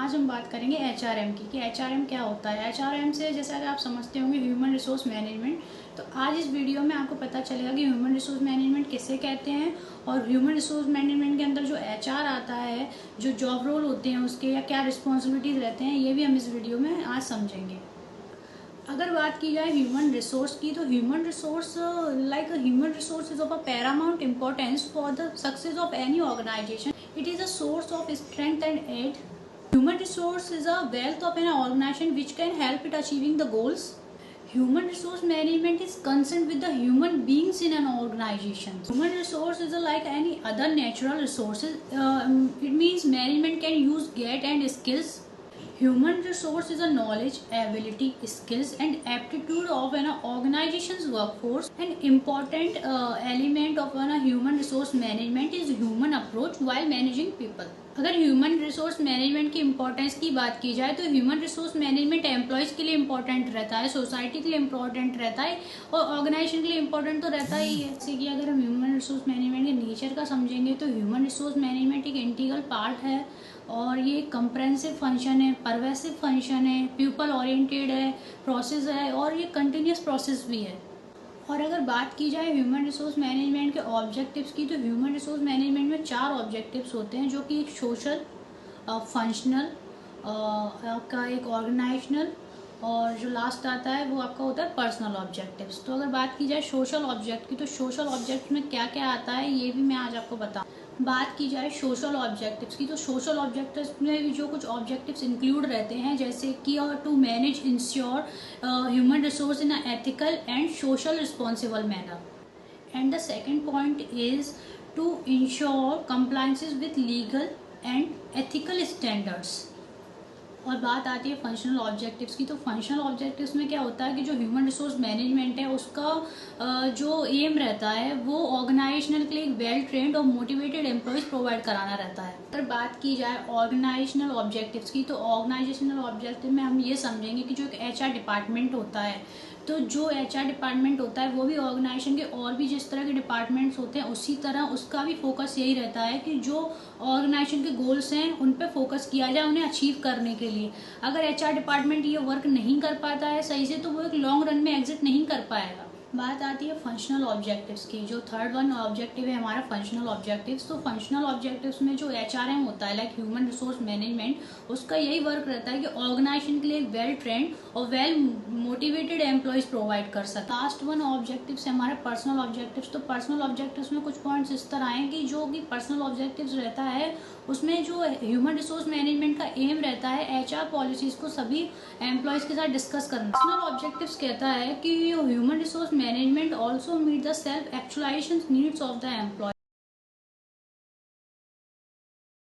आज हम बात करेंगे एचआरएम की कि एचआरएम क्या होता है। एचआरएम से जैसा कि आप समझते होंगे ह्यूमन रिसोर्स मैनेजमेंट। तो आज इस वीडियो में आपको पता चलेगा कि ह्यूमन रिसोर्स मैनेजमेंट किसे कहते हैं और ह्यूमन रिसोर्स मैनेजमेंट के अंदर जो एचआर आता है, जो जॉब रोल होते हैं उसके या क्या रिस्पॉन्सिबिलिटीज़ रहते हैं, ये भी हम इस वीडियो में आज समझेंगे। अगर बात की जाए ह्यूमन रिसोर्स की, तो human resource human resource is of a paramount importance for the success of any organisation. It is a source of strength and aid. Human resource is a wealth of an organization which can help it achieving the goals. Human resource management is concerned with the human beings in an organization. Human resource is like any other natural resources. It means management can use, get and skills. Human resource is a knowledge, ability, skills and aptitude of an organization's workforce. An important element of a human resource management is human approach while managing people. अगर human resource management की importance की बात की जाए तो human resource management employees के लिए important रहता है, सोसाइटी के लिए इम्पोर्टेंट रहता है और ऑर्गेनाइजेशन के लिए इम्पोर्टेंट तो रहता ही है। जैसे कि अगर हम ह्यूमन रिसोर्स मैनेजमेंट के नेचर का समझेंगे तो ह्यूमन रिसोर्स मैनेजमेंट एक इंटीग्रल पार्ट है और ये कंप्रेहेंसिव फंक्शन है, परवेसिव फंक्शन है, पीपल ओरिएंटेड है, प्रोसेस है और ये कंटिन्यूस प्रोसेस भी है। और अगर बात की जाए ह्यूमन रिसोर्स मैनेजमेंट के ऑब्जेक्टिव्स की, तो ह्यूमन रिसोर्स मैनेजमेंट में 4 ऑब्जेक्टिव्स होते हैं, जो कि एक सोशल, फंक्शनल, का एक ऑर्गेनाइजेशनल और जो लास्ट आता है वो आपका होता है पर्सनल ऑब्जेक्टिव्स। तो अगर बात की जाए सोशल ऑब्जेक्ट की, तो सोशल ऑब्जेक्ट में क्या क्या आता है ये भी मैं आज आपको बताऊँ। बात की जाए सोशल ऑब्जेक्टिव्स की, तो सोशल ऑब्जेक्टिव्स में भी जो कुछ ऑब्जेक्टिव्स इंक्लूड रहते हैं, जैसे कि to manage ensure human resource in a ethical and social responsible manner. And the second point is to ensure compliances with legal and ethical standards. और बात आती है फंक्शनल ऑब्जेक्टिव्स की, तो फंक्शनल ऑब्जेक्टिव्स में क्या होता है कि जो ह्यूमन रिसोर्स मैनेजमेंट है उसका जो एम रहता है वो ऑर्गेनाइजेशनल के लिए एक वेल ट्रेंड और मोटिवेटेड एम्प्लॉयज़ प्रोवाइड कराना रहता है। अगर बात की जाए ऑर्गेनाइजेशनल ऑब्जेक्टिव्स की, तो ऑर्गेनाइजेशनल ऑब्जेक्टिव में हम ये समझेंगे कि जो एक एचआर डिपार्टमेंट होता है, तो जो एचआर डिपार्टमेंट होता है वो भी ऑर्गेनाइजेशन के और भी जिस तरह के डिपार्टमेंट्स होते हैं उसी तरह उसका भी फोकस यही रहता है कि जो ऑर्गेनाइजेशन के गोल्स हैं उन पे फोकस किया जाए उन्हें अचीव करने के लिए। अगर एचआर डिपार्टमेंट ये वर्क नहीं कर पाता है सही से, तो वो एक लॉन्ग रन में एग्जिट नहीं कर पाएगा। बात आती है फंक्शनल ऑब्जेक्टिव्स की, जो थर्ड वन ऑब्जेक्टिव है हमारा फंक्शनल ऑब्जेक्टिव्स। तो फंक्शनल ऑब्जेक्टिव्स में जो एचआरएम होता है, लाइक ह्यूमन रिसोर्स मैनेजमेंट, उसका यही वर्क रहता है कि ऑर्गेनाइजेशन के लिए एक वेल ट्रेंड और वेल मोटिवेटेड एम्प्लॉयज़ प्रोवाइड कर सकता है। लास्ट वन ऑब्जेक्टिव्स है हमारे पर्सनल ऑब्जेक्टिव्स। तो पर्सनल ऑब्जेक्टिव्स में कुछ पॉइंट्स इस तरह आए कि जो कि पर्सनल ऑब्जेक्टिव्स रहता है उसमें जो ह्यूमन रिसोर्स मैनेजमेंट का एम रहता है एचआर पॉलिसीज़ को सभी एम्प्लॉयज़ के साथ डिस्कस करना। पर्सनल ऑब्जेक्टिव्स कहता है कि human resource management also meet the self actualisation needs of the employ.